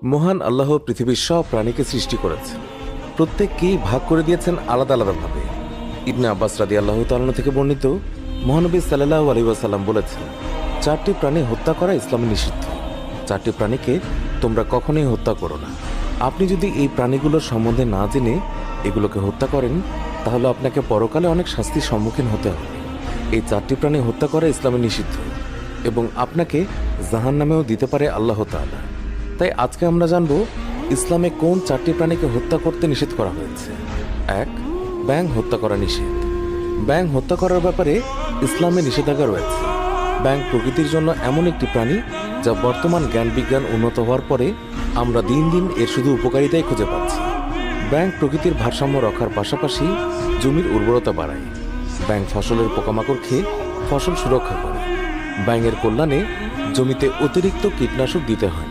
মহান আল্লাহ পৃথিবীর সব প্রাণীকে সৃষ্টি করেছেন, প্রত্যেককেই ভাগ করে দিয়েছেন আলাদা আলাদাভাবে। ইবনে আব্বাস রাদিয়াল্লাহু তাআলা থেকে বর্ণিত, মহানবী সাল্লাল্লাহু আলাইহি ওয়াসাল্লাম বলেছেন, 4টি প্রাণী হত্যা করা ইসলামে নিষিদ্ধ। 4টি প্রাণীকে তোমরা কখনোই হত্যা করো না। আপনি যদি এই প্রাণীগুলোর সম্বন্ধে না জেনে এগুলোকে হত্যা করেন, তাহলে আপনাকে পরকালে অনেক শাস্তির সম্মুখীন হতে হবে। এই 4টি প্রাণী হত্যা করা ইসলামে নিষিদ্ধ এবং আপনাকে জাহান্নামেও দিতে পারে আল্লাহ তাআলা। তাই আজকে আমরা জানব ইসলামে কোন 4টি প্রাণীকে হত্যা করতে নিষেধ করা হয়েছে। 1. ব্যাঙ হত্যা করা নিষেধ। ব্যাঙ হত্যা করার ব্যাপারে ইসলামে নিষেধাজ্ঞা রয়েছে। ব্যাঙ প্রকৃতির জন্য এমন একটি প্রাণী যা বর্তমান জ্ঞান বিজ্ঞান উন্নত হওয়ার পরে আমরা দিন দিন এর শুধু উপকারিতাই খুঁজে পাচ্ছি। ব্যাঙ প্রকৃতির ভারসাম্য রক্ষার পাশাপাশি জমির উর্বরতা বাড়ায়। ব্যাঙ ফসলের পোকামাকড় খেয়ে ফসল সুরক্ষা করে। ব্যাঙের কল্যাণে জমিতে অতিরিক্ত কীটনাশক দিতে হয়।